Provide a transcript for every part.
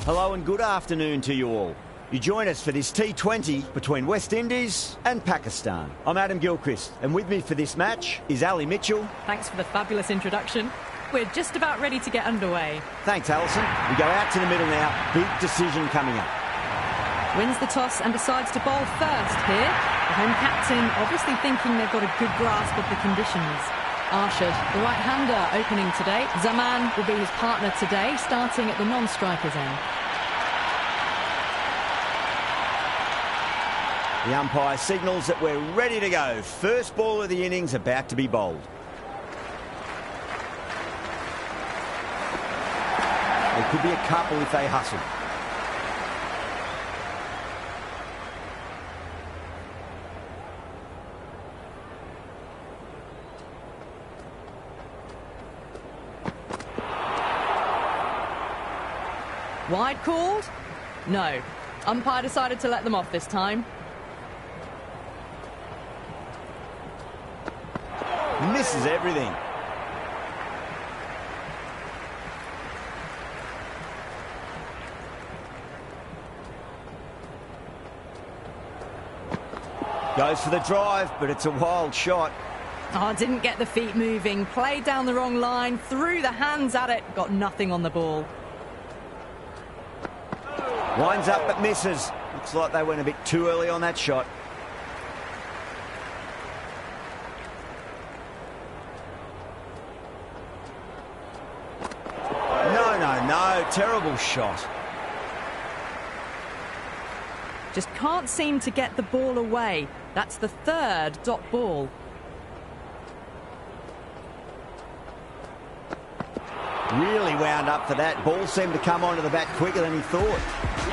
Hello and good afternoon to you all. You join us for this T20 between West Indies and Pakistan. I'm Adam Gilchrist, and with me for this match is Ali Mitchell. Thanks for the fabulous introduction. We're just about ready to get underway. Thanks, Alison. We go out to the middle now. Big decision coming up. Wins the toss and decides to bowl first here. The home captain obviously thinking they've got a good grasp of the conditions. Arshad, the right-hander, opening today. Zaman will be his partner today, starting at the non-striker's end. The umpire signals that we're ready to go. First ball of the innings about to be bowled. There could be a couple if they hustle. Wide called? No. Umpire decided to let them off this time. Misses everything. Goes for the drive, but it's a wild shot. Oh, didn't get the feet moving. Played down the wrong line, threw the hands at it, got nothing on the ball. Winds up but misses. Looks like they went a bit too early on that shot. No, terrible shot. Just can't seem to get the ball away. That's the third dot ball. Really wound up for that. Ball seemed to come onto the bat quicker than he thought.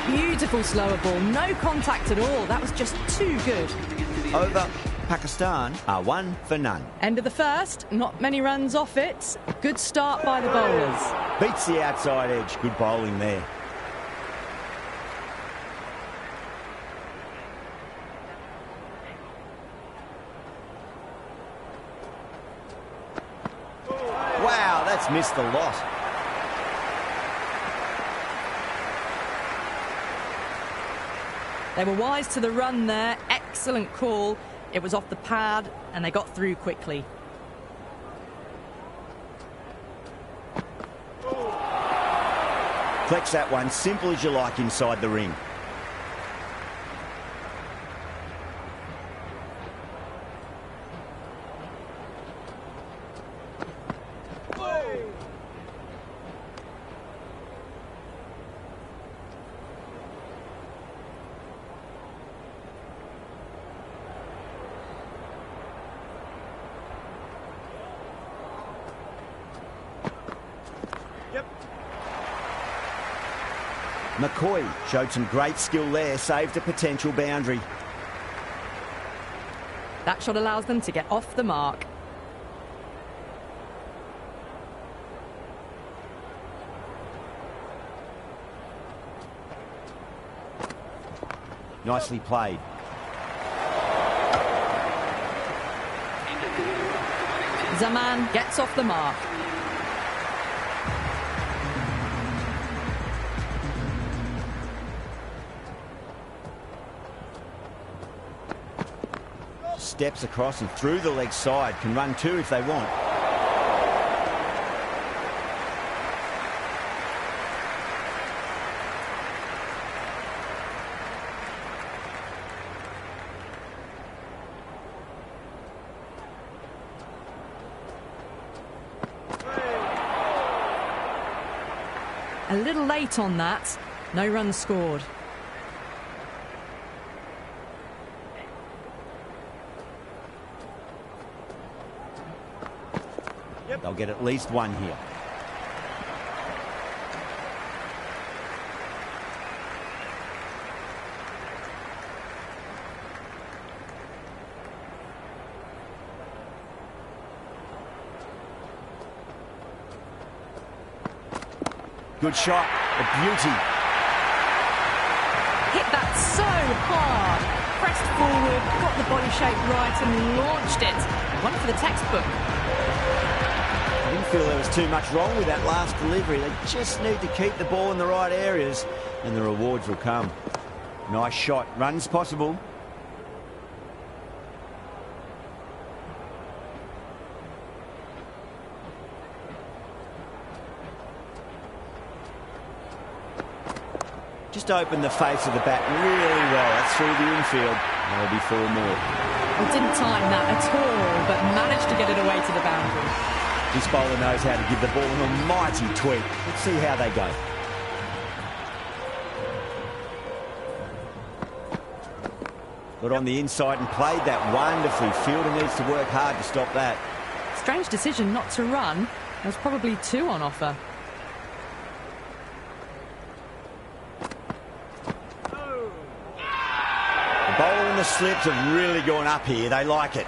Beautiful slower ball, no contact at all. That was just too good. Over. Pakistan are 1 for none. End of the first, not many runs off it. Good start by the bowlers. Beats the outside edge. Good bowling there. Wow, that's missed a lot. They were wise to the run there. Excellent call. It was off the pad, and they got through quickly. Flex that one, simple as you like inside the ring. McCoy showed some great skill there, saved a potential boundary. That shot allows them to get off the mark. Nicely played. Zaman gets off the mark. Steps across and through the leg side. Can run two if they want. A little late on that. No runs scored. They'll get at least one here. Good shot, a beauty. Hit that so hard. Pressed forward, got the body shape right and launched it. One for the textbook. I didn't feel there was too much wrong with that last delivery. They just need to keep the ball in the right areas and the rewards will come. Nice shot. Runs possible. Just opened the face of the bat really well. That's through the infield. There'll be 4 more. Well, didn't time that at all, but managed to get it away to the boundary. This bowler knows how to give the ball an almighty tweak. Let's see how they go. Got on the inside and played that wonderfully. Fielder needs to work hard to stop that. Strange decision not to run. There's probably 2 on offer. The bowler and the slips have really gone up here. They like it.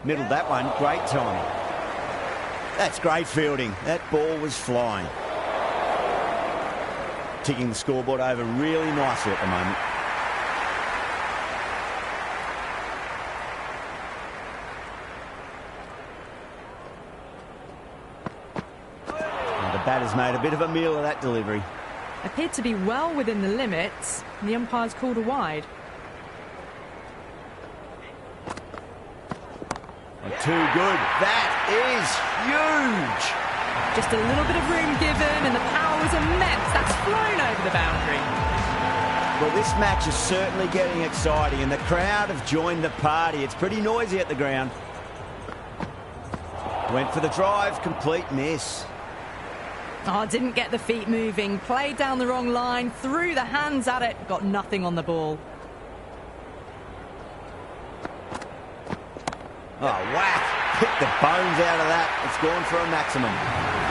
Middled that one. Great timing. That's great fielding. That ball was flying. Ticking the scoreboard over really nicely at the moment. Now the batter's made a bit of a meal of that delivery. Appeared to be well within the limits. The umpire's called a wide. Too good. That is huge. Just a little bit of room given and the power was immense. That's flown over the boundary. Well, this match is certainly getting exciting and the crowd have joined the party. It's pretty noisy at the ground. Went for the drive. Complete miss. Oh, didn't get the feet moving. Played down the wrong line. Threw the hands at it. Got nothing on the ball. Oh, whack. Hit the bones out of that. It's gone for a maximum.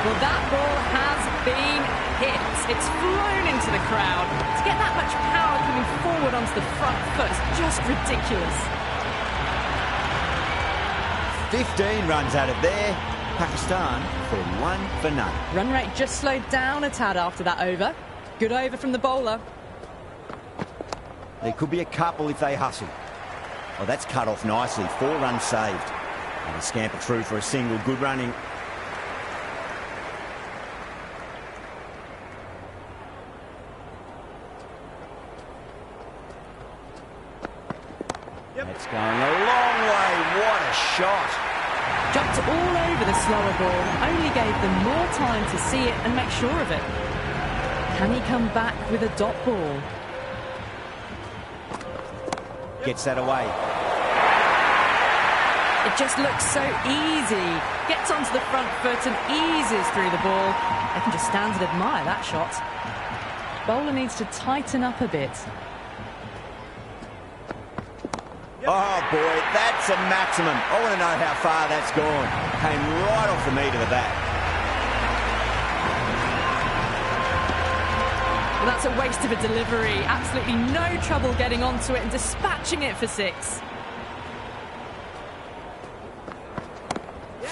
Well, that ball has been hit. It's flown into the crowd. To get that much power coming forward onto the front foot is just ridiculous. 15 runs out of there. Pakistan for 1 for none. Run rate just slowed down a tad after that over. Good over from the bowler. There could be a couple if they hustle. Oh, that's cut off nicely. 4 runs saved. And a scamper through for a single. Good running. That's going a long way. What a shot. Jumped all over the slower ball. Only gave them more time to see it and make sure of it. Can he come back with a dot ball? Gets that away. It just looks so easy. Gets onto the front foot and eases through the ball. They can just stand and admire that shot. Bowler needs to tighten up a bit. Oh boy, that's a maximum. I want to know how far that's gone. Came right off the meat of the bat. Well, that's a waste of a delivery. Absolutely no trouble getting onto it and dispatching it for 6.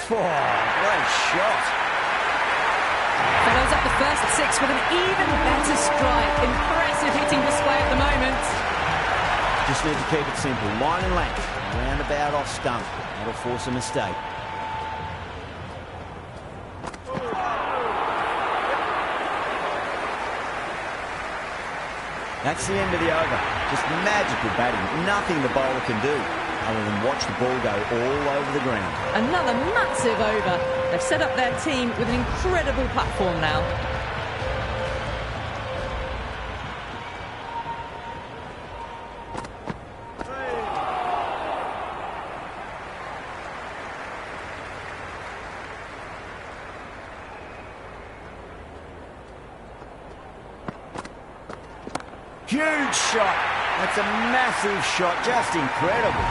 Oh, great shot. Follows up the first 6 with an even better strike. Impressive hitting display at the moment. Just need to keep it simple. Line and length. Roundabout off stump. That'll force a mistake. That's the end of the over. Just magical batting. Nothing the bowler can do other than watch the ball go all over the ground. Another massive over. They've set up their team with an incredible platform now. Huge shot. That's a massive shot. Just incredible.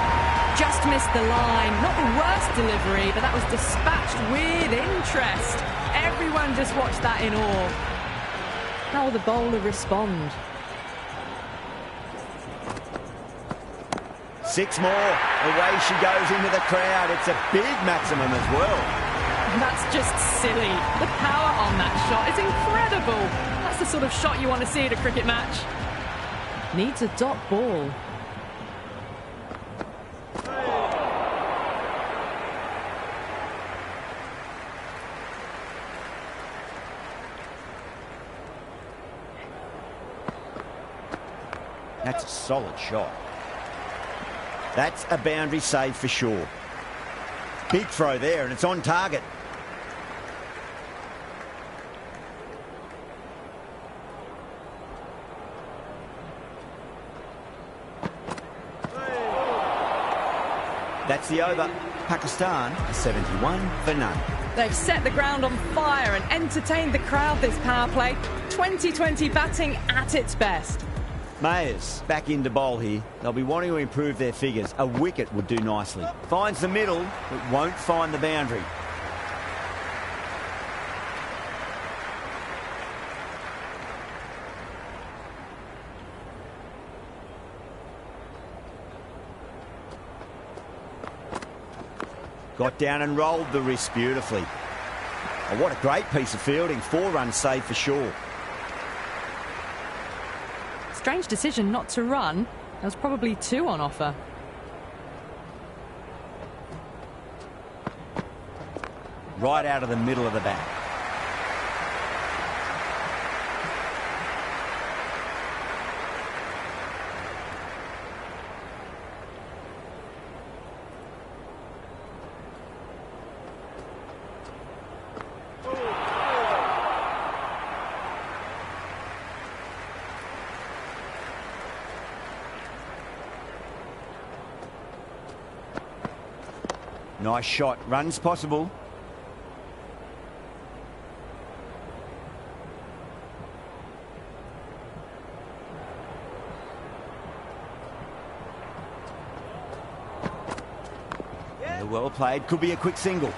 Just missed the line. Not the worst delivery, but that was dispatched with interest. Everyone just watched that in awe. How will the bowler respond? 6 more. Away she goes into the crowd. It's a big maximum as well. That's just silly. The power on that shot is incredible. That's That's the sort of shot you want to see at a cricket match. Needs a dot ball. That's a solid shot. That's a boundary save for sure. Big throw there, and it's on target. That's the over. Pakistan 71 for none. They've set the ground on fire and entertained the crowd this power play. 2020 batting at its best. Mayers back into bowl here. They'll be wanting to improve their figures. A wicket would do nicely. Finds the middle, but won't find the boundary. Got down and rolled the wrist beautifully. Oh, what a great piece of fielding. 4 runs saved for sure. Strange decision not to run. There was probably 2 on offer. Right out of the middle of the bat. Nice shot. Runs possible. Yeah, well played. Could be a quick single.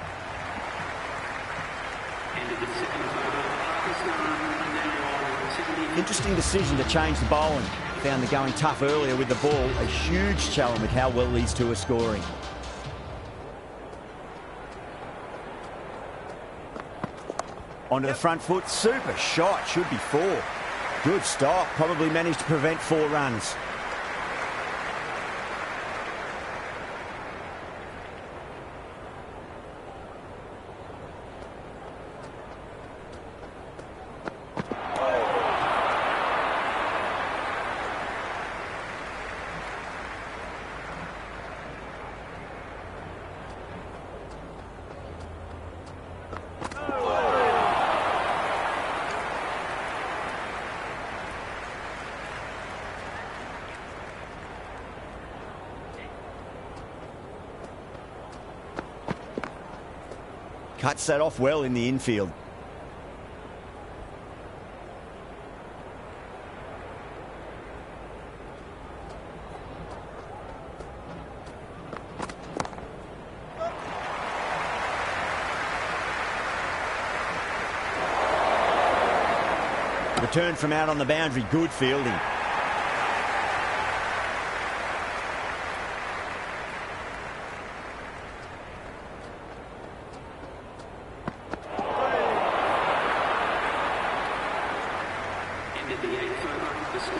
Interesting decision to change the bowling. Found the going tough earlier with the ball. A huge challenge with how well these two are scoring. Onto the front foot, super shot, should be 4. Good stop, probably managed to prevent 4 runs. Cuts that off well in the infield. Return from out on the boundary, good fielding.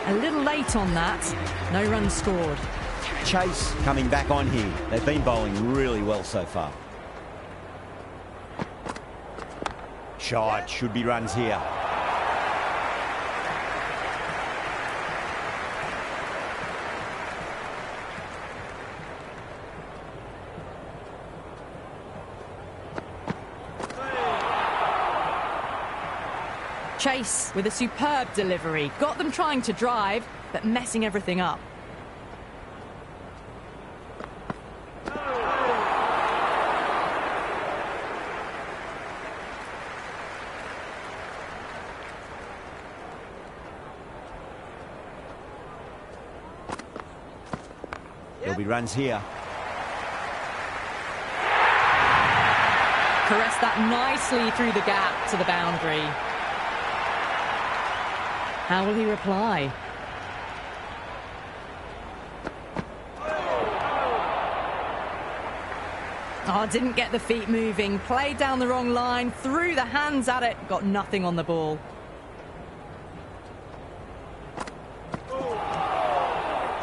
A little late on that. No runs scored. Chase coming back on here. They've been bowling really well so far. Shot, should be runs here. Chase with a superb delivery. Got them trying to drive, but messing everything up. There'll be runs here. Caressed that nicely through the gap to the boundary. How will he reply? Oh, didn't get the feet moving. Played down the wrong line, threw the hands at it, got nothing on the ball.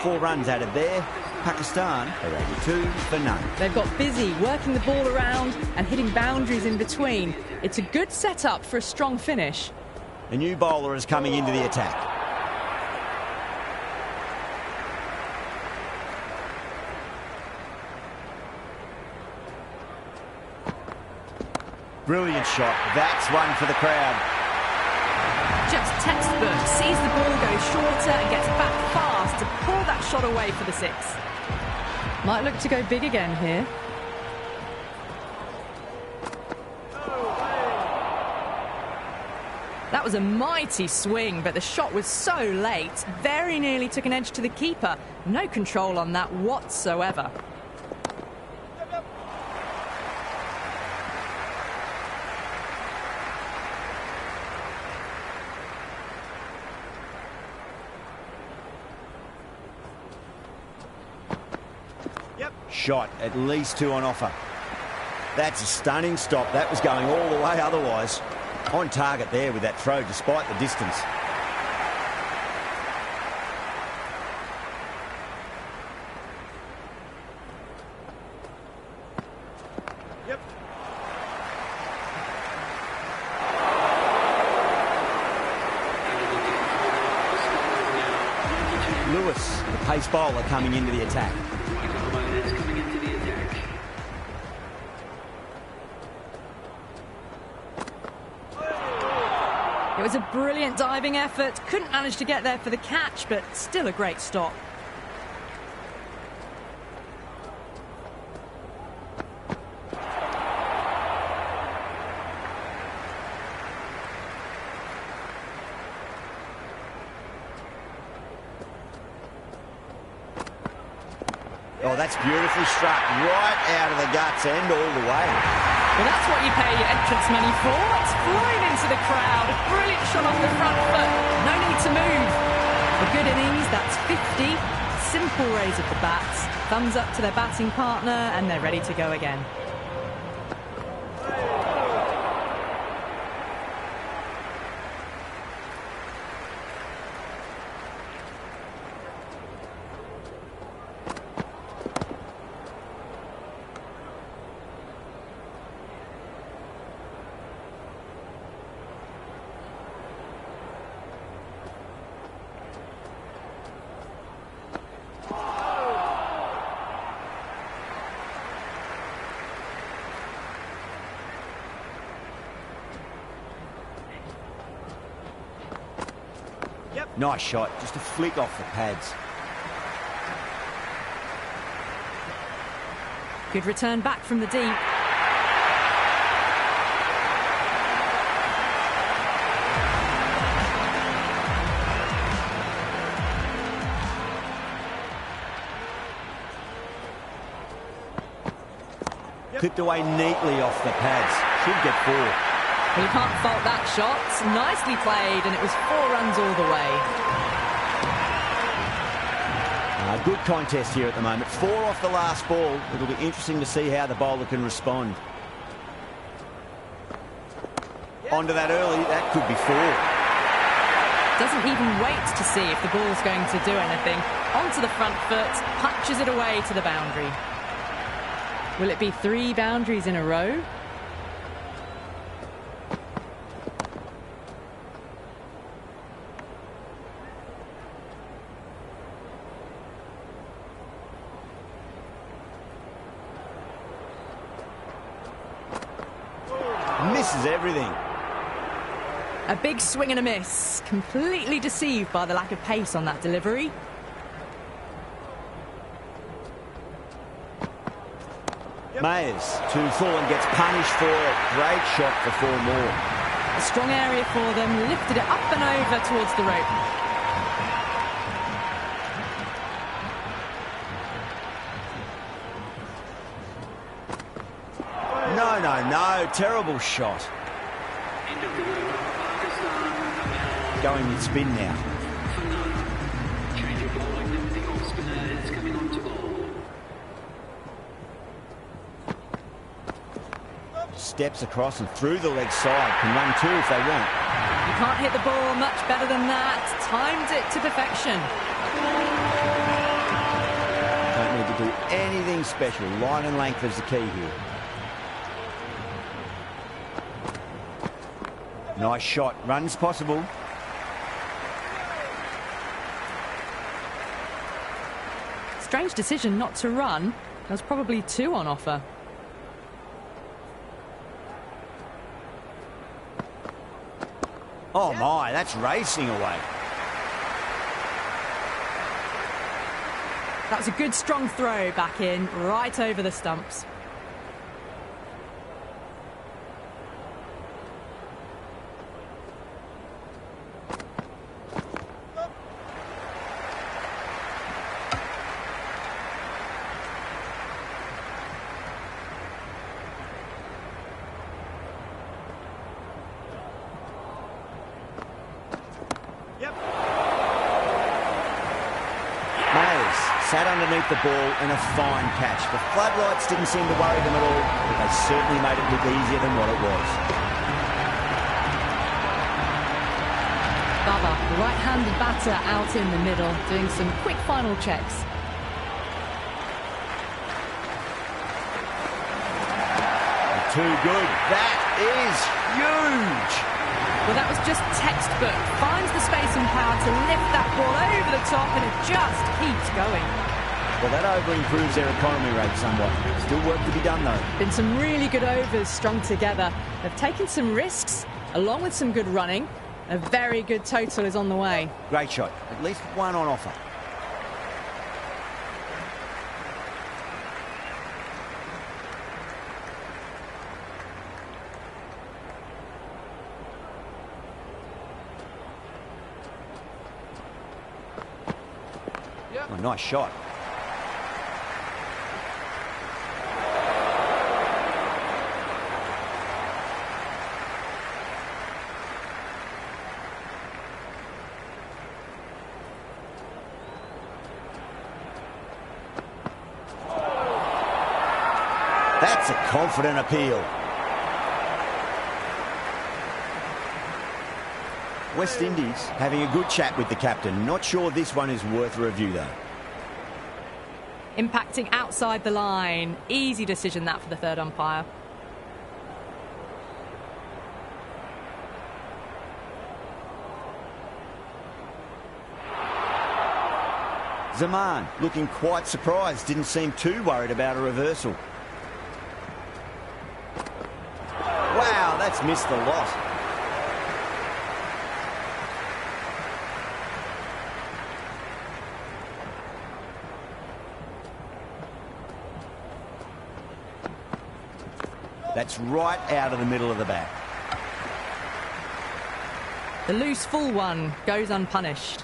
4 runs out of there. Pakistan are 82 for none. They've got busy working the ball around and hitting boundaries in between. It's a good setup for a strong finish. A new bowler is coming into the attack. Brilliant shot. That's one for the crowd. Just textbook. Sees the ball go shorter and gets back fast to pull that shot away for the 6. Might look to go big again here. That was a mighty swing, but the shot was so late. Very nearly took an edge to the keeper. No control on that whatsoever. Shot, at least 2 on offer. That's a stunning stop. That was going all the way otherwise. On target there with that throw, despite the distance. Lewis, the pace bowler, coming into the attack. It was a brilliant diving effort. Couldn't manage to get there for the catch, but still a great stop. Oh, that's beautifully struck. Right out of the guts and all the way. Well, that's what you pay your entrance money for. It's flying into the crowd. A brilliant shot off the front foot. No need to move. A good innings, that's 50. Simple raise of the bats. Thumbs up to their batting partner, and they're ready to go again. Nice shot, just a flick off the pads. Good return back from the deep. Clipped away neatly off the pads. Should get 4. Well, you can't fault that shot. Nicely played, and it was 4 runs all the way. Good contest here at the moment. 4 off the last ball. It'll be interesting to see how the bowler can respond. Onto that early, that could be 4. Doesn't even wait to see if the ball's going to do anything. Onto the front foot, punches it away to the boundary. Will it be 3 boundaries in a row? Misses everything. A big swing and a miss. Completely deceived by the lack of pace on that delivery. Mayers to full and gets punished for it. Great shot for 4 more. A strong area for them. Lifted it up and over towards the rope. No. Terrible shot. Going with spin now. Steps across and through the leg side. Can run 2 if they want. You can't hit the ball much better than that. Timed it to perfection. anything special. Line and length is the key here. Nice shot. Run's possible. Strange decision not to run. There's probably two on offer. Oh my, that's racing away. That was a good strong throw back in, right over the stumps. Sat underneath the ball and a fine catch. The floodlights didn't seem to worry them at all, but they certainly made it look easier than what it was. Baba, the right-handed batter out in the middle, doing some quick final checks. Too good. That is huge. Well, that was just textbook. Finds the space and power to lift that ball over the top, and it just keeps going. Well, that over improves their economy rate somewhat. Still work to be done, though. Been some really good overs strung together. They've taken some risks, along with some good running. A very good total is on the way. Great shot. At least one on offer. Oh, nice shot. That's a confident appeal. West Indies having a good chat with the captain. Not sure this one is worth a review, though. Impacting outside the line. Easy decision that for the third umpire. Zaman looking quite surprised. Didn't seem too worried about a reversal. Wow, that's missed a lot. That's right out of the middle of the bat. The loose full one goes unpunished.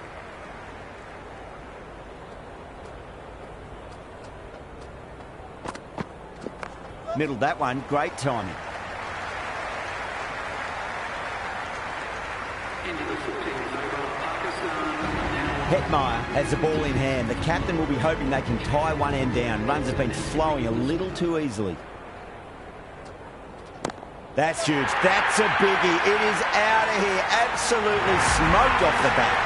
Middled that one. Great timing. Hetmeyer has the ball in hand. The captain will be hoping they can tie one end down. Runs have been flowing a little too easily. That's huge. That's a biggie. It is out of here. Absolutely smoked off the bat.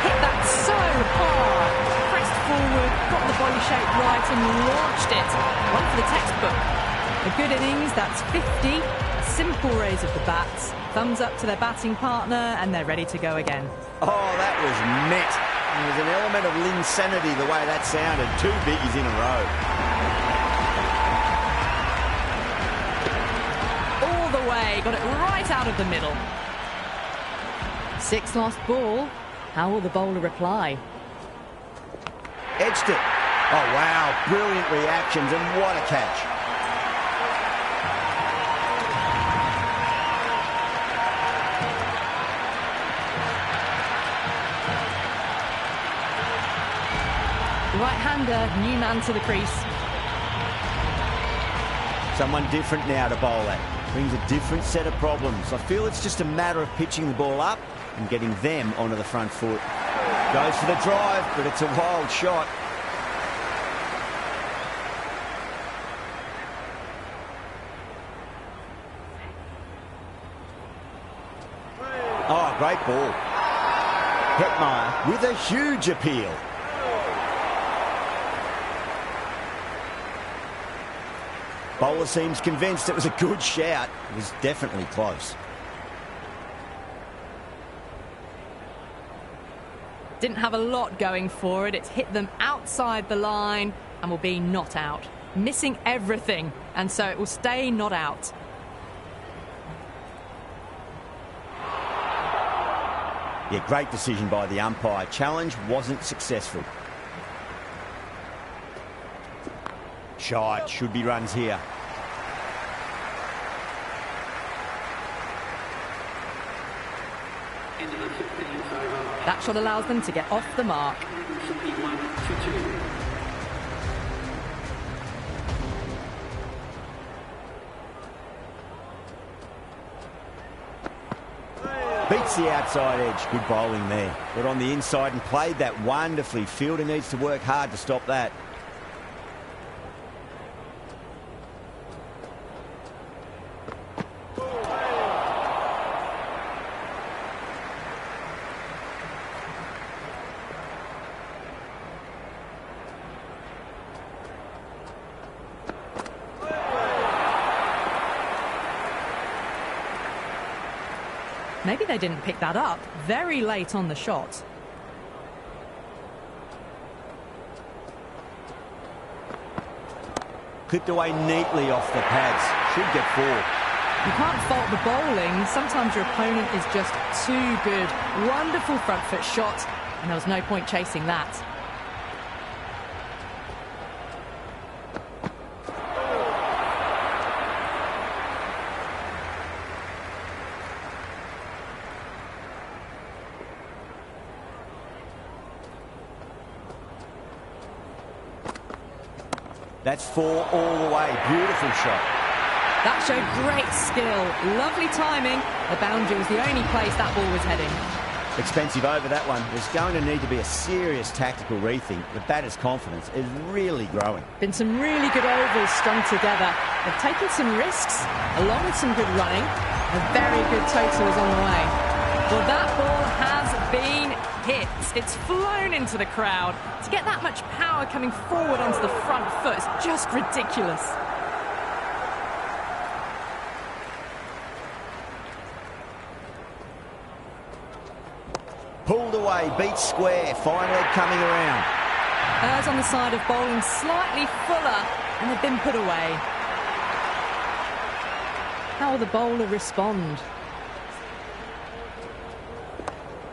Hit that so hard. Pressed forward, got the body shape right and launched it. One for the textbook. A good innings, that's 50. A simple raise of the bats. Thumbs up to their batting partner and they're ready to go again. Oh, that was net. There was an element of insanity the way that sounded. Two biggies in a row. Got it right out of the middle. Six lost ball. How will the bowler reply? Edged it. Oh, wow. Brilliant reactions and what a catch. The right-hander, new man to the crease. Someone different now to bowl at. Brings a different set of problems. I feel it's just a matter of pitching the ball up and getting them onto the front foot. Goes for the drive, but it's a wild shot. Oh, great ball. Hetmeyer with a huge appeal. Bowler seems convinced it was a good shout. It was definitely close. Didn't have a lot going for it. It's hit them outside the line and will be not out. Missing everything, and so it will stay not out. Yeah, great decision by the umpire. Challenge wasn't successful. Shot, should be runs here. That shot allows them to get off the mark. Beats the outside edge. Good bowling there. Got on the inside and played that wonderfully. Fielder needs to work hard to stop that. Maybe they didn't pick that up very late on the shot. Clipped away neatly off the pads. Should get 4. You can't fault the bowling. Sometimes your opponent is just too good. Wonderful front foot shot, and there was no point chasing that. That's 4 all the way. Beautiful shot. That showed great skill. Lovely timing. The boundary was the only place that ball was heading. Expensive over that one. There's going to need to be a serious tactical rethink. The batter's confidence is really growing. Been some really good overs strung together. They've taken some risks, along with some good running. A very good total is on the way. Well, that ball has been hit. It's flown into the crowd. To get that much power coming forward onto the front foot is just ridiculous. Pulled away, beat square, fine leg coming around. Errs on the side of bowling slightly fuller, and they've been put away. How will the bowler respond?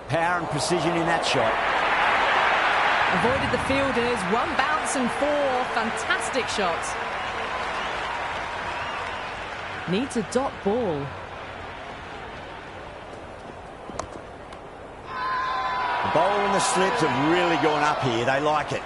Power and precision in that shot. Avoided the fielders, 1 bounce and 4. Fantastic shot. Needs a dot ball. The bowler and the slips have really gone up here. They like it.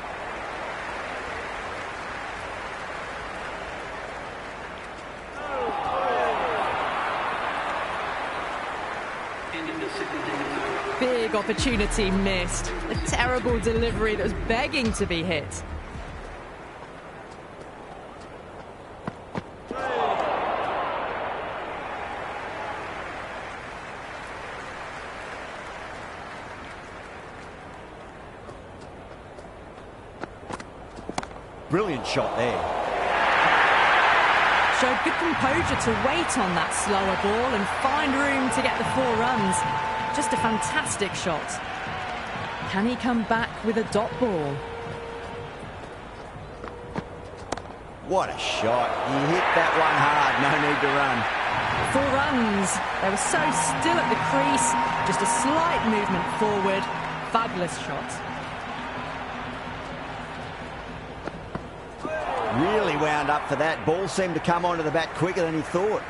Big opportunity missed. A terrible delivery that was begging to be hit. Brilliant shot there. Showed good composure to wait on that slower ball and find room to get the 4 runs. Just a fantastic shot. Can he come back with a dot ball? What a shot. He hit that one hard. No need to run. 4 runs. They were so still at the crease. Just a slight movement forward. Fabulous shot. Really wound up for that. Ball seemed to come onto the bat quicker than he thought.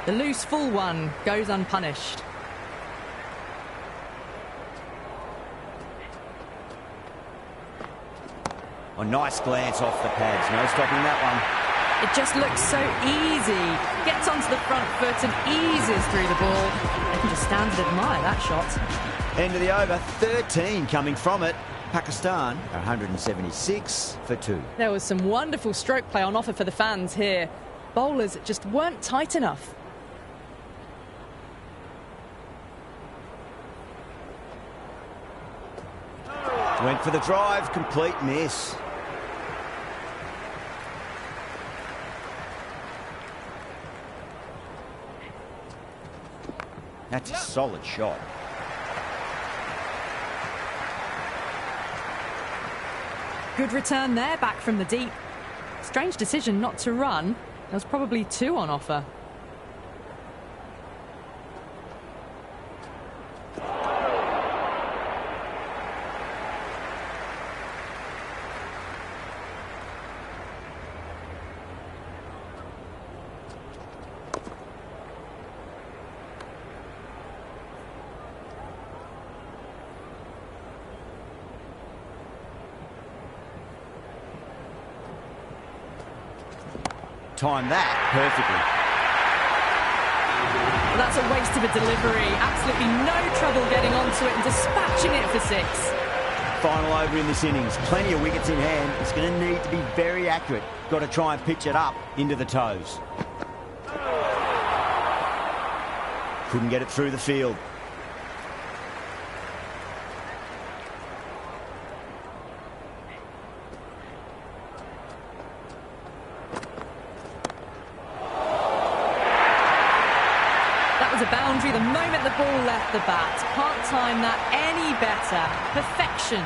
The loose full one goes unpunished. A nice glance off the pads. No stopping that one. It just looks so easy. Gets onto the front foot and eases through the ball. They can just stand and admire that shot. End of the over. 13 coming from it. Pakistan are 176 for 2. There was some wonderful stroke play on offer for the fans here. Bowlers just weren't tight enough. Went for the drive, complete miss. That's a solid shot. Good return there, back from the deep. Strange decision not to run. There was probably 2 on offer. Timed that perfectly. Well, that's a waste of a delivery. Absolutely no trouble getting onto it and dispatching it for 6. Final over in this innings. Plenty of wickets in hand. It's going to need to be very accurate. Got to try and pitch it up into the toes. Couldn't get it through the field. A boundary the moment the ball left the bat. Can't time that any better. Perfection.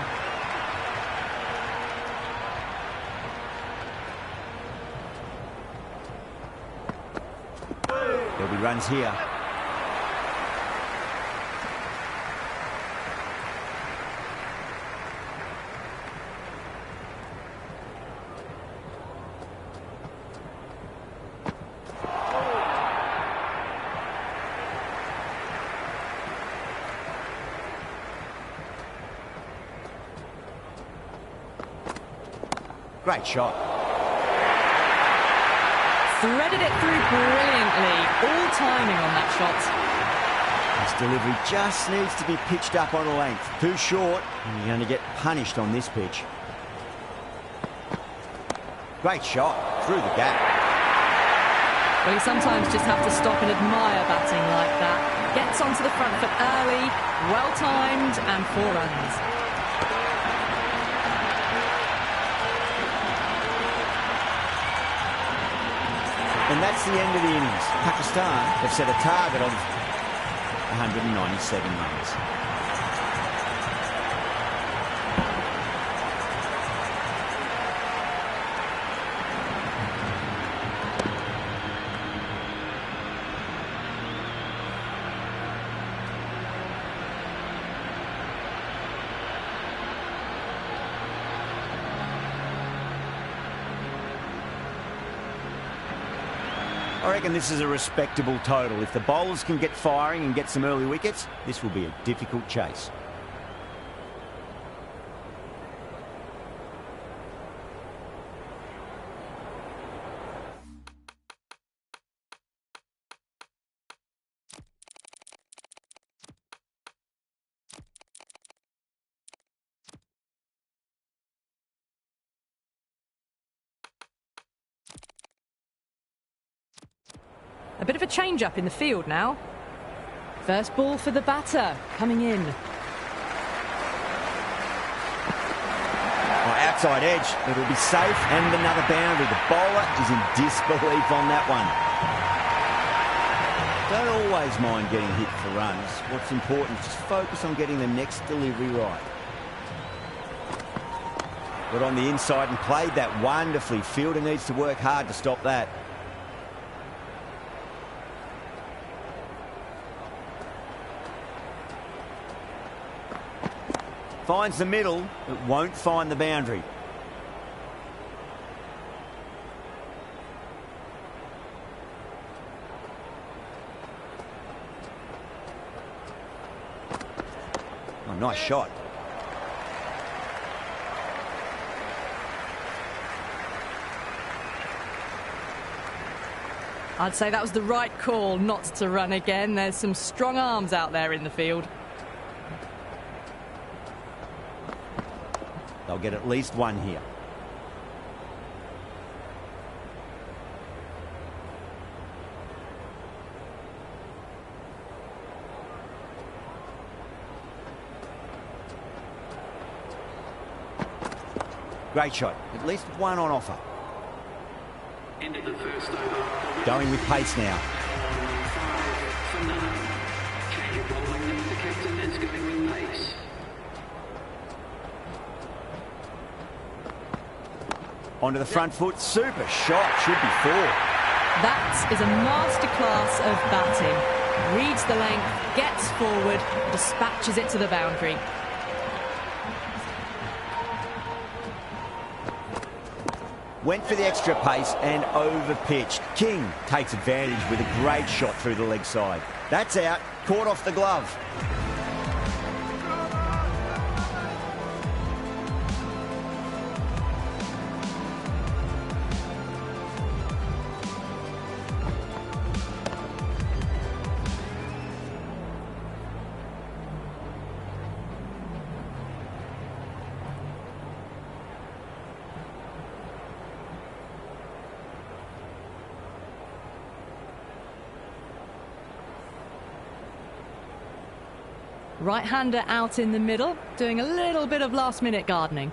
There'll be runs here. Great shot. Threaded it through brilliantly. All timing on that shot. This delivery just needs to be pitched up on a length. Too short, and you're going to get punished on this pitch. Great shot. Through the gap. Well, you sometimes just have to stop and admire batting like that. Gets onto the front foot early, well timed, and 4 runs. And that's the end of the innings. Pakistan have set a target of 197 runs. I reckon this is a respectable total. If the bowlers can get firing and get some early wickets, this will be a difficult chase. A bit of a change-up in the field now. First ball for the batter, coming in. Outside edge, it'll be safe, and another boundary. The bowler is in disbelief on that one. Don't always mind getting hit for runs. What's important is just focus on getting the next delivery right. Got on the inside and played that wonderfully. Fielder needs to work hard to stop that. Finds the middle, but won't find the boundary. Oh, nice shot. I'd say that was the right call not to run again. There's some strong arms out there in the field. get at least one here. Great shot. At least one on offer. End of the first over. Going with pace now. 5 for none. Change of bowling. The captain is going with pace. Onto the front foot. Super shot. Should be 4. That is a masterclass of batting. Reads the length, gets forward, dispatches it to the boundary. Went for the extra pace and over-pitched. King takes advantage with a great shot through the leg side. That's out. Caught off the glove. Right-hander out in the middle, doing a little bit of last-minute gardening.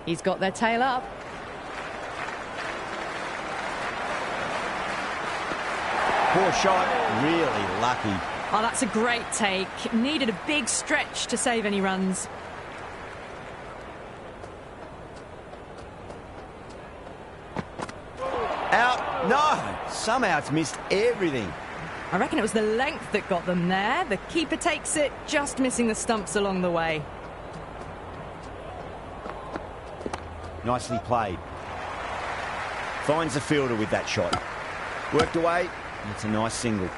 He's got their tail up. Poor shot. Really lucky. Oh, that's a great take. Needed a big stretch to save any runs. Out. No. Somehow it's missed everything. I reckon it was the length that got them there. The keeper takes it, just missing the stumps along the way. Nicely played. Finds the fielder with that shot. Worked away. It's a nice single.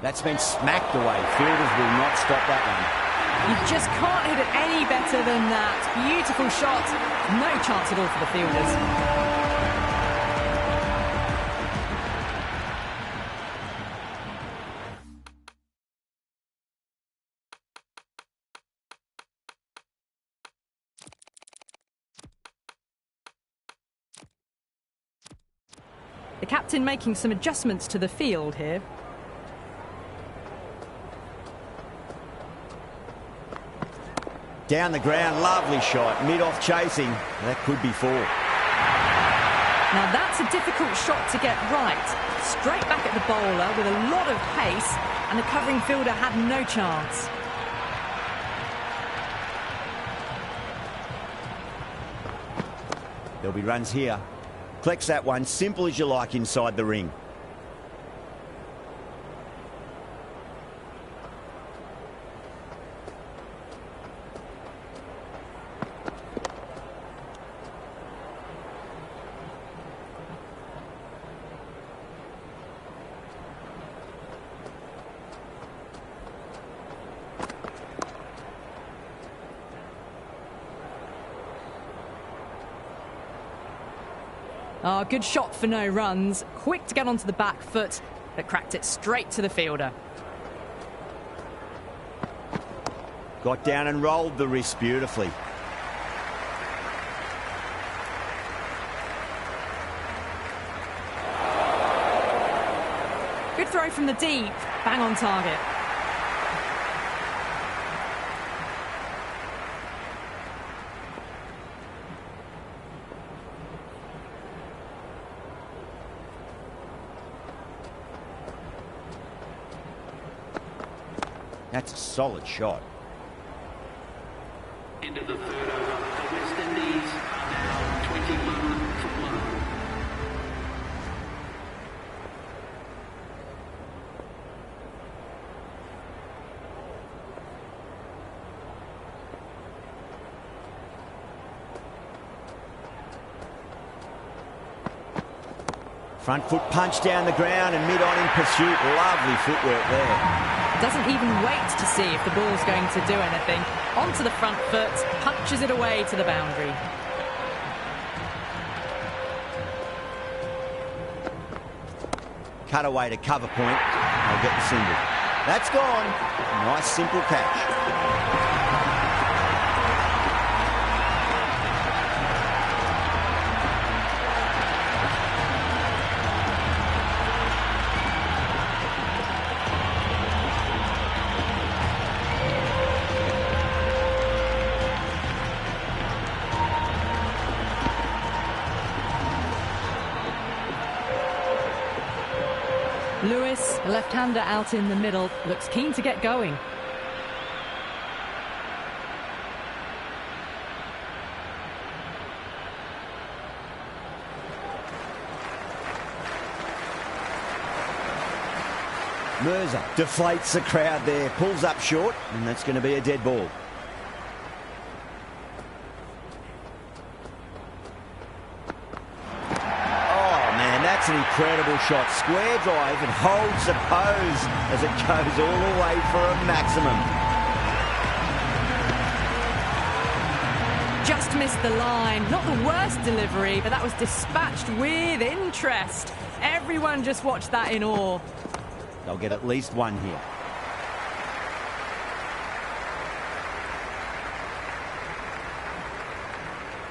That's been smacked away. Fielders will not stop that one. You just can't hit it any better than that. Beautiful shot. No chance at all for the fielders. The captain making some adjustments to the field here. Down the ground, lovely shot. Mid-off chasing. That could be 4. Now that's a difficult shot to get right. Straight back at the bowler with a lot of pace, and the covering fielder had no chance. There'll be runs here. Collects that one, simple as you like inside the ring. Oh, good shot for no runs. Quick to get onto the back foot, but cracked it straight to the fielder. Got down and rolled the wrist beautifully. Good throw from the deep. Bang on target. That's a solid shot. End of the third over. The West Indies are now 21 for 1. Front foot punch down the ground and mid-on in pursuit. Lovely footwork there. Doesn't even wait to see if the ball's going to do anything. Onto the front foot, punches it away to the boundary. Cut away to cover point. They'll get the single. That's gone. Nice simple catch. Lewis, a left-hander out in the middle, looks keen to get going. Mirza deflates the crowd there, pulls up short, and that's going to be a dead ball. That's an incredible shot. Square drive and holds the pose as it goes all the way for a maximum. Just missed the line. Not the worst delivery, but that was dispatched with interest. Everyone just watched that in awe. They'll get at least one here.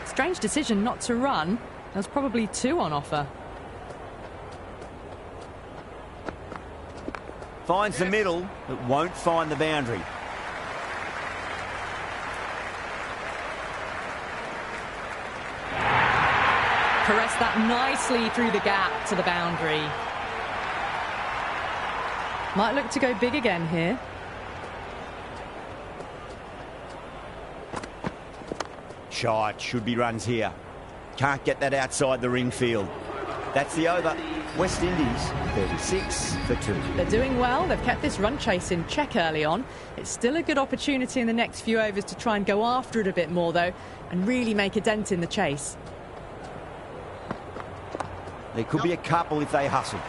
Strange decision not to run. There's probably two on offer. Finds the middle, but won't find the boundary. Caressed that nicely through the gap to the boundary. Might look to go big again here. Shot, should be runs here. Can't get that outside the ring field. That's the over. West Indies, 36 for 2. They're doing well. They've kept this run chase in check early on. It's still a good opportunity in the next few overs to try and go after it a bit more, though, and really make a dent in the chase. There could be a couple if they hustle.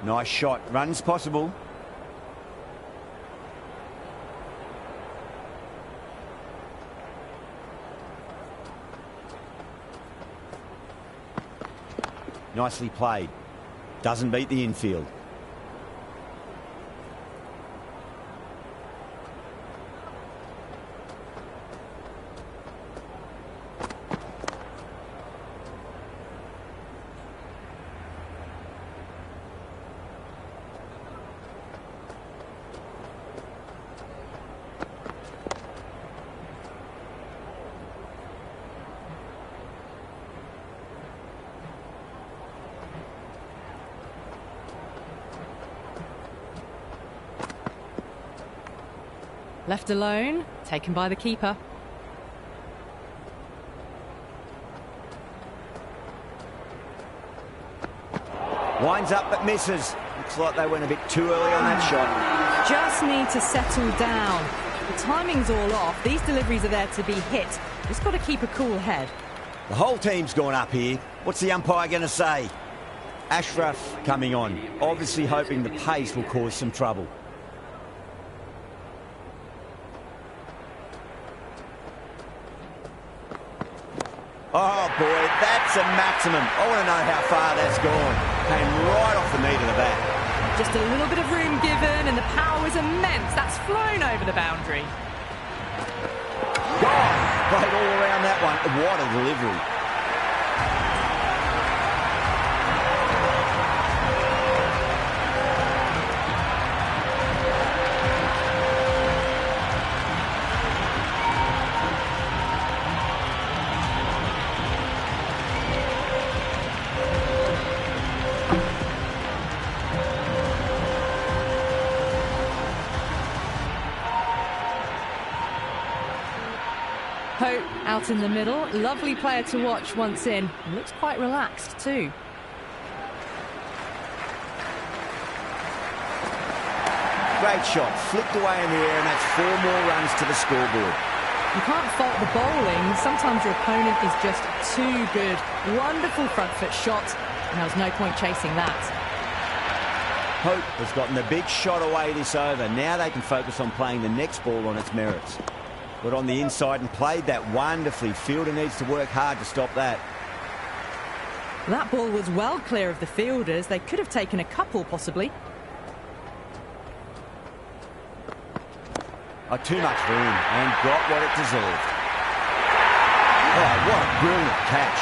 Nice shot. Runs possible. Nicely played. Doesn't beat the infield. Left alone, taken by the keeper. Winds up but misses. Looks like they went a bit too early on that shot. Just need to settle down. The timing's all off. These deliveries are there to be hit. Just got to keep a cool head. The whole team's gone up here. What's the umpire going to say? Ashraf coming on, obviously hoping the pace will cause some trouble. Oh boy, that's a maximum. I want to know how far that's gone. Came right off the meat of the bat. Just a little bit of room given and the power was immense. That's flown over the boundary. God, played all around that one. What a delivery. Hope out in the middle. Lovely player to watch once in. Looks quite relaxed too. great shot. Flicked away in the air, and that's 4 more runs to the scoreboard. You can't fault the bowling. Sometimes your opponent is just too good. Wonderful front foot shot, and there was no point chasing that. Hope has gotten the big shot away this over. Now they can focus on playing the next ball on its merits. Got on the inside and played that wonderfully. Fielder needs to work hard to stop that. That ball was well clear of the fielders. They could have taken a couple, possibly. Oh, too much room, and got what it deserved. Oh, what a brilliant catch.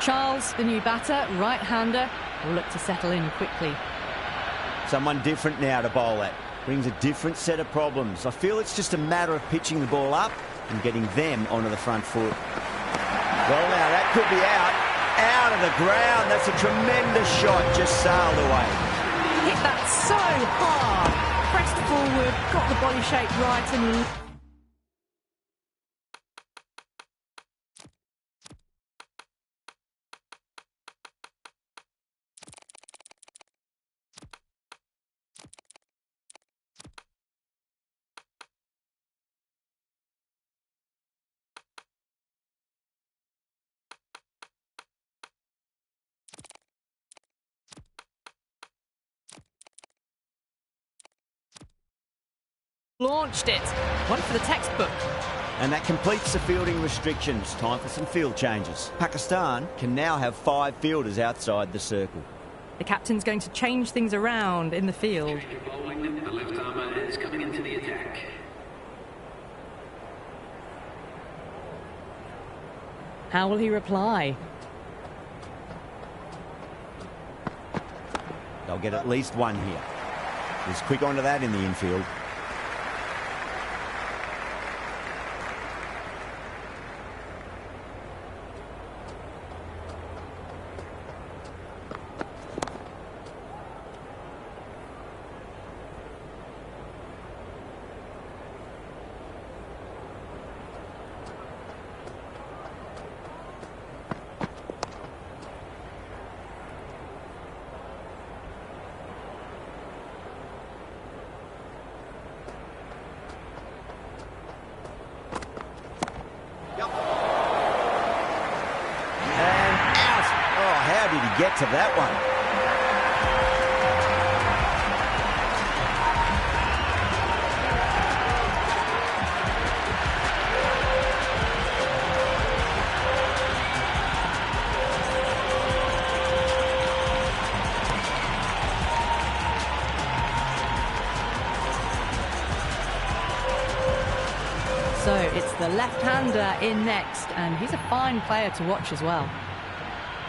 Charles, the new batter, right-hander, will look to settle in quickly. Someone different now to bowl at. Brings a different set of problems. I feel it's just a matter of pitching the ball up and getting them onto the front foot. Well, now that could be out of the ground. That's a tremendous shot, just sailed away. Hit that so hard. Pressed forward, got the body shape right and... launched it. One for the textbook. And that completes the fielding restrictions. Time for some field changes. Pakistan can now have 5 fielders outside the circle. The captain's going to change things around in the field. Bowling, the left armour is coming into the attack. How will he reply? They'll get at least one here. He's quick onto that in the infield. Get to that one. So it's the left-hander in next, and he's a fine player to watch as well.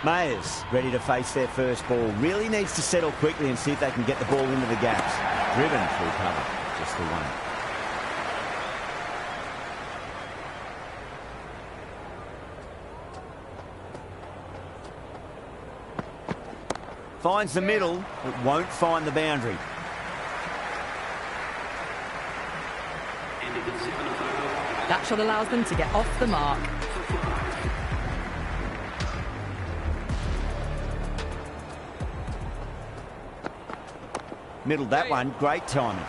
Mayers ready to face their first ball. Really needs to settle quickly and see if they can get the ball into the gaps. Driven through cover. Just the one. Finds the middle, but won't find the boundary. That shot allows them to get off the mark. Middled that one, great timing.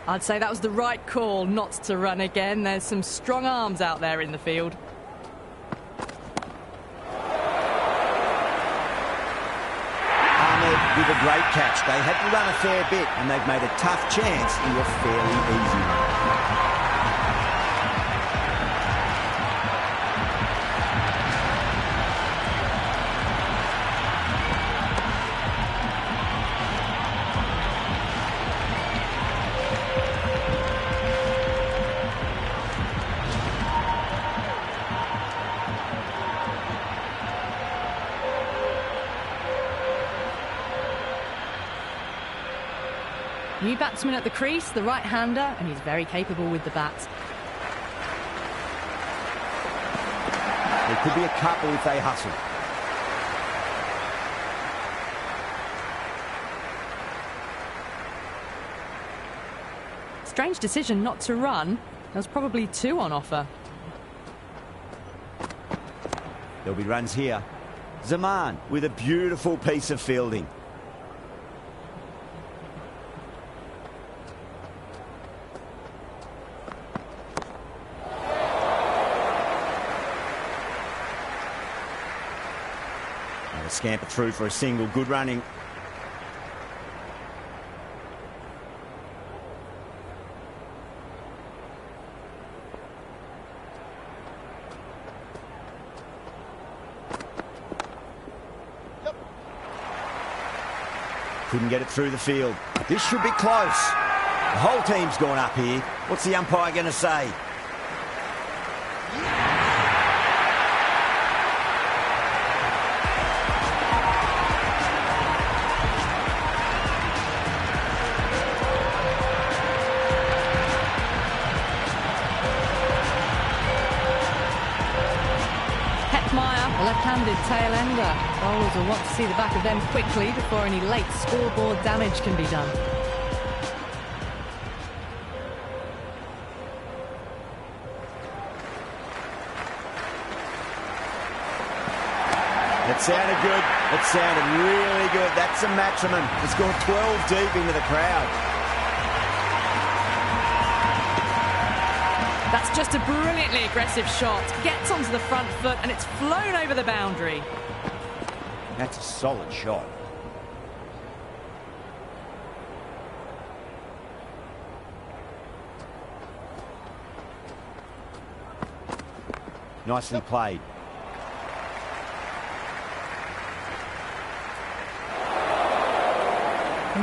I'd say that was the right call not to run again. There's some strong arms out there in the field. Ahmed with a great catch. They had to run a fair bit and they've made a tough chance into a fairly easy one. New batsman at the crease, the right-hander, and he's very capable with the bat. There could be a couple if they hustle. Strange decision not to run. There was probably 2 on offer. There'll be runs here. Zaman with a beautiful piece of fielding. And a scamper through for a single. Good running. Couldn't get it through the field. This should be close. The whole team's gone up here. What's the umpire going to say? A left-handed tail-ender. Bowlers will want to see the back of them quickly before any late scoreboard damage can be done. That sounded good. That sounded really good. That's a maximum. It's gone 12 deep into the crowd. That's just a brilliantly aggressive shot. Gets onto the front foot and it's flown over the boundary. That's a solid shot. Nicely played.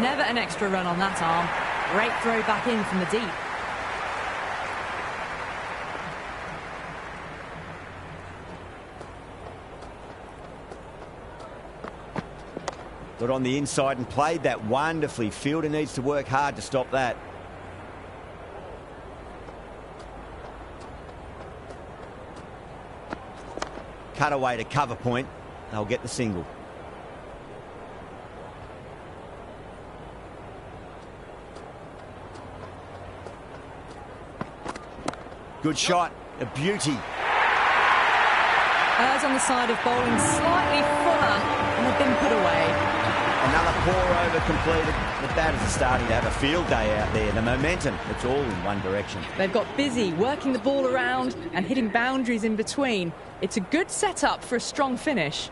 Never an extra run on that arm. Great throw back in from the deep. Got on the inside and played that wonderfully. Fielder needs to work hard to stop that. Cut away to cover point. They'll get the single. Good shot. A beauty. Errs on the side of bowling slightly fuller and they've been put away. Another pour over completed. The batters are starting to have a field day out there. The momentum, it's all in one direction. They've got busy working the ball around and hitting boundaries in between. It's a good setup for a strong finish.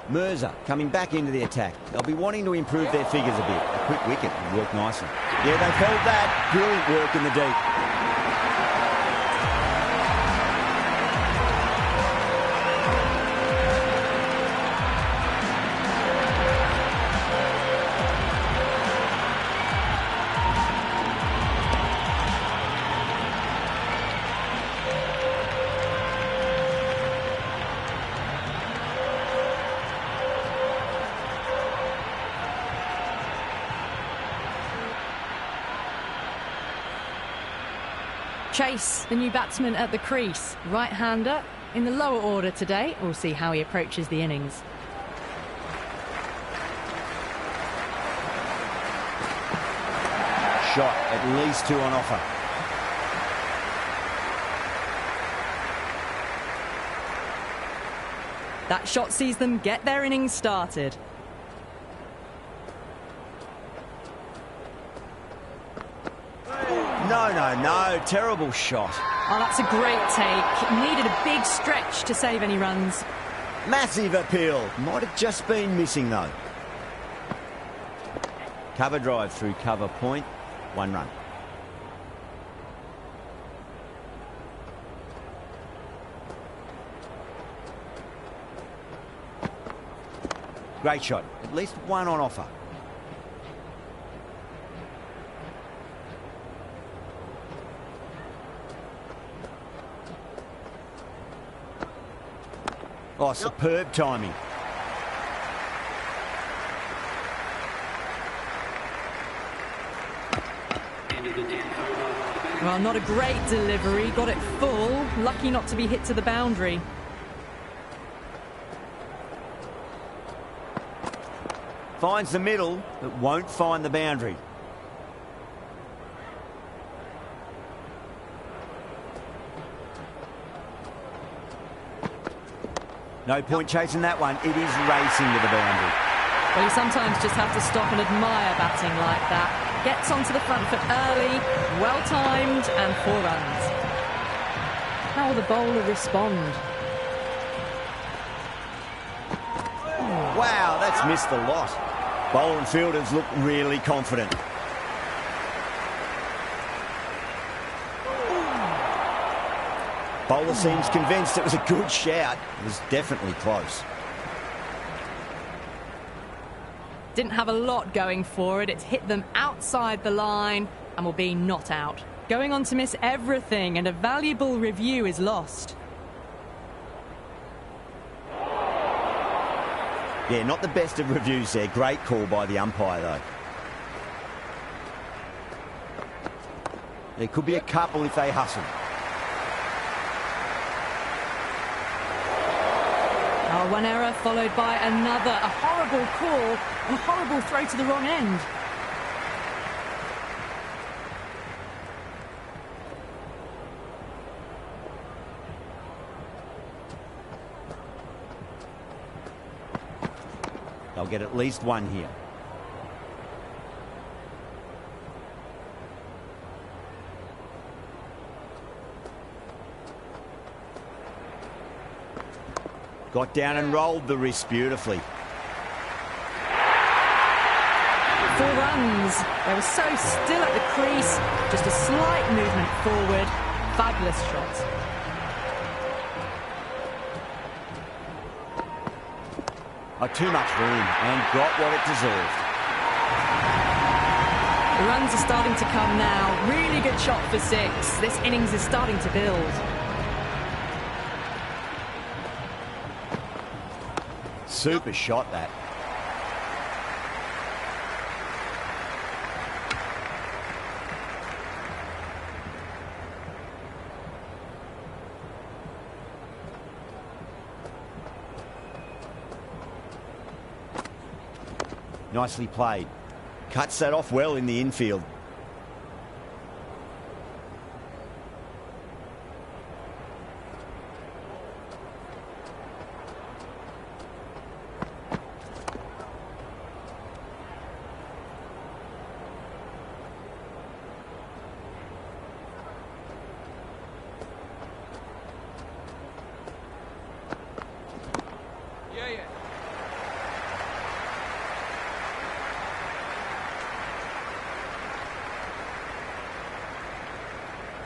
Mirza coming back into the attack. They'll be wanting to improve their figures a bit. A quick wicket will work nicely. Yeah, they've held that. Brilliant work in the deep. Chase, the new batsman at the crease. Right-hander in the lower order today. We'll see how he approaches the innings. Shot, at least 2 on offer. That shot sees them get their innings started. No. Terrible shot. Oh, that's a great take. Needed a big stretch to save any runs. Massive appeal. Might have just been missing, though. Cover drive through cover point. 1 run. Great shot. At least 1 on offer. Oh, superb timing. Well, not a great delivery. Got it full. Lucky not to be hit to the boundary. Finds the middle, but won't find the boundary. No point chasing that one. It is racing to the boundary. Well, you sometimes just have to stop and admire batting like that. Gets onto the front foot early, well-timed, and 4 runs. How will the bowler respond? Wow, that's missed the lot. Bowler and fielders look really confident. Bowler seems convinced it was a good shout. It was definitely close. Didn't have a lot going for it. It's hit them outside the line and will be not out. Going on to miss everything, and a valuable review is lost. Yeah, not the best of reviews there. Great call by the umpire, though. There could be a couple if they hustle. Oh, one error followed by another. A horrible call and a horrible throw to the wrong end. They'll get at least one here. Got down and rolled the wrist beautifully. 4 runs. They were so still at the crease. Just a slight movement forward. Fabulous shot. Oh, too much room and got what it deserved. The runs are starting to come now. Really good shot for 6. This innings is starting to build. Super shot, that. Nicely played. Cuts that off well in the infield.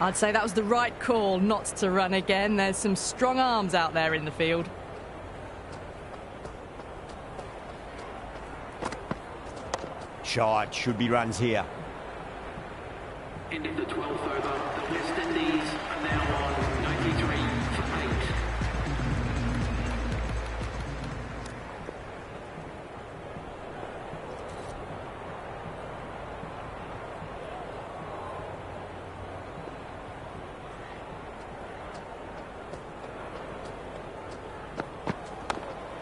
I'd say that was the right call not to run again. There's some strong arms out there in the field. Shot, should be runs here. End of the 12th over. The West Indies are now on 93 for 8.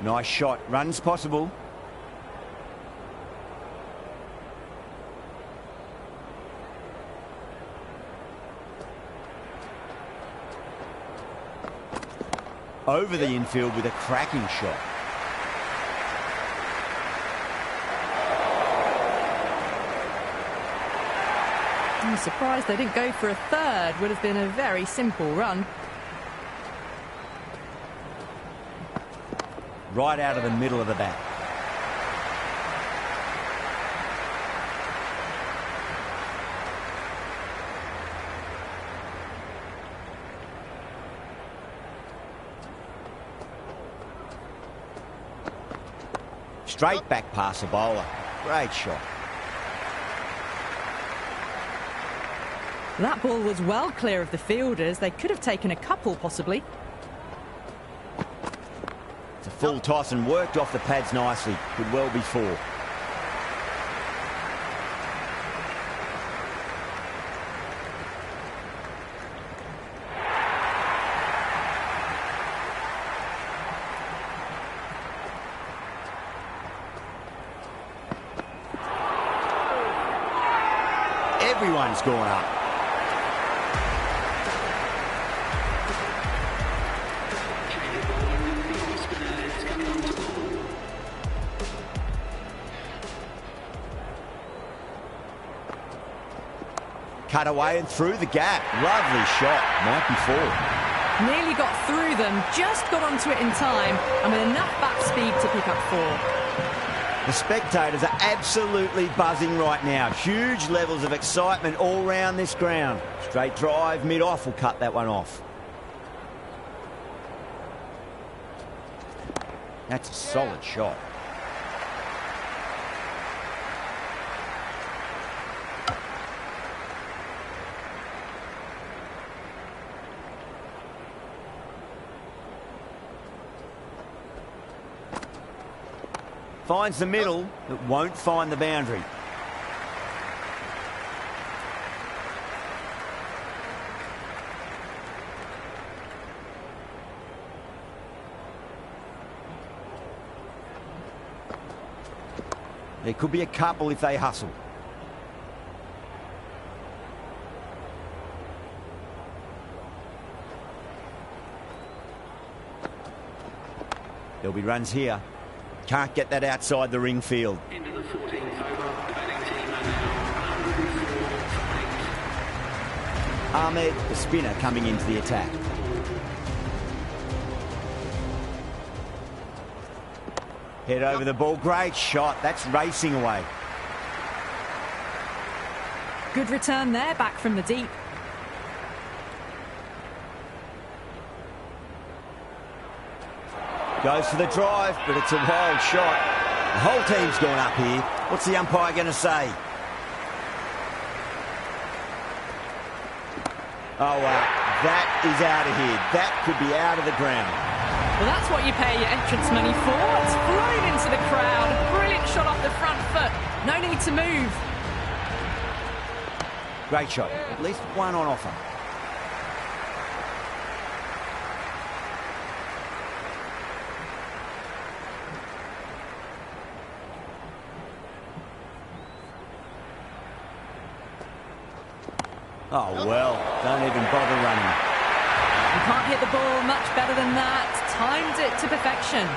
Nice shot. Runs possible. Over the infield with a cracking shot. I'm surprised they didn't go for a third. Would have been a very simple run. Right out of the middle of the bat. Straight back past the bowler. Great shot. That ball was well clear of the fielders. They could have taken a couple, possibly. It's a full toss and worked off the pads nicely. Could well be 4. Everyone's gone up. Cut away and through the gap. Lovely shot. Might be four. Nearly got through them, just got onto it in time, and with enough back speed to pick up four. The spectators are absolutely buzzing right now. Huge levels of excitement all round this ground. Straight drive, mid-off will cut that one off. That's a solid shot. Finds the middle, but won't find the boundary. There could be a couple if they hustle. There'll be runs here. Can't get that outside the ring field. Into the 14th over, the batting team are now 104 for 8. Ahmed, the spinner, coming into the attack. Head over the ball. Great shot. That's racing away. Good return there, back from the deep. Goes for the drive, but it's a wild shot. The whole team's gone up here. What's the umpire going to say? Oh, that is out of here. That could be out of the ground. Well, that's what you pay your entrance money for. It's flown into the crowd. Brilliant shot off the front foot. No need to move. Great shot. At least one on offer. Oh, well, don't even bother running. You can't hit the ball much better than that. Timed it to perfection.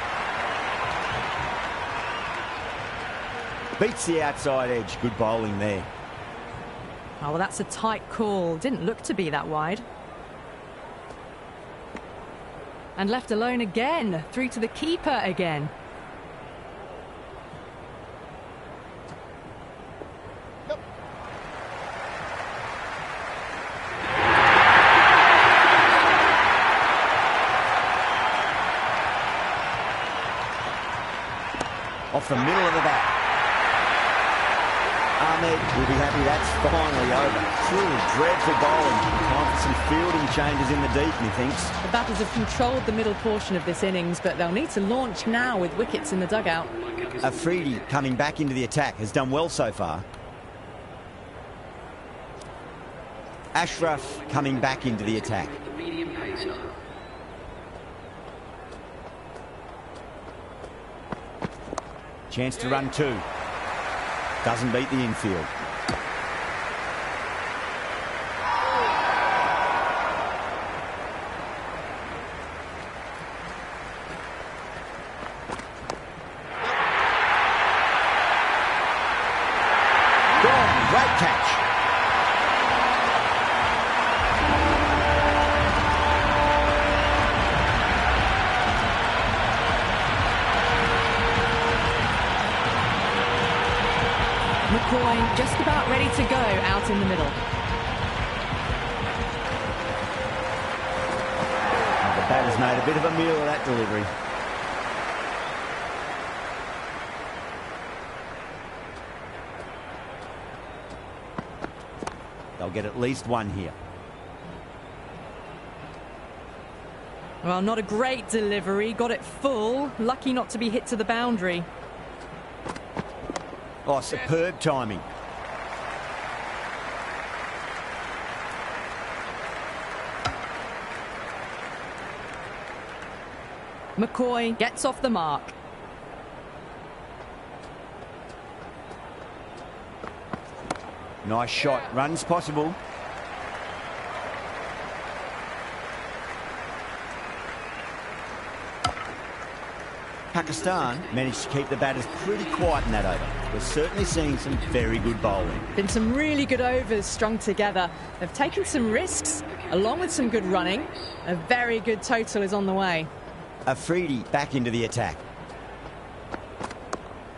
Beats the outside edge. Good bowling there. Oh, well, that's a tight call. Didn't look to be that wide. And left alone again. Through to the keeper again. Off the middle of the bat. Ahmed will be happy that's finally over. Truly dreadful bowling. Time for some fielding changes in the deep, he thinks. The batters have controlled the middle portion of this innings, but they'll need to launch now with wickets in the dugout. Afridi coming back into the attack has done well so far. Ashraf coming back into the attack. The medium pacer. Chance to run two. Doesn't beat the infield. Gone. Great catch. McCoy just about ready to go out in the middle. The batter's made a bit of a meal of that delivery. They'll get at least one here. Well, not a great delivery. Got it full. Lucky not to be hit to the boundary. Oh, superb timing. McCoy gets off the mark. Nice shot. Runs possible. Pakistan managed to keep the batters pretty quiet in that over. We're certainly seeing some very good bowling. Been some really good overs strung together. They've taken some risks, along with some good running. A very good total is on the way. Afridi back into the attack.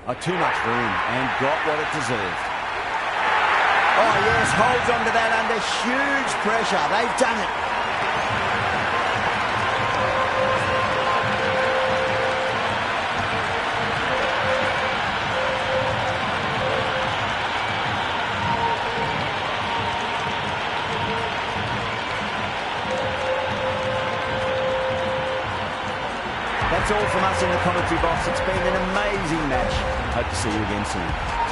Oh, too much room, and got what it deserved. Oh, yes, holds on to that under huge pressure. They've done it. That's all from us in the commentary box. It's been an amazing match. Hope to see you again soon.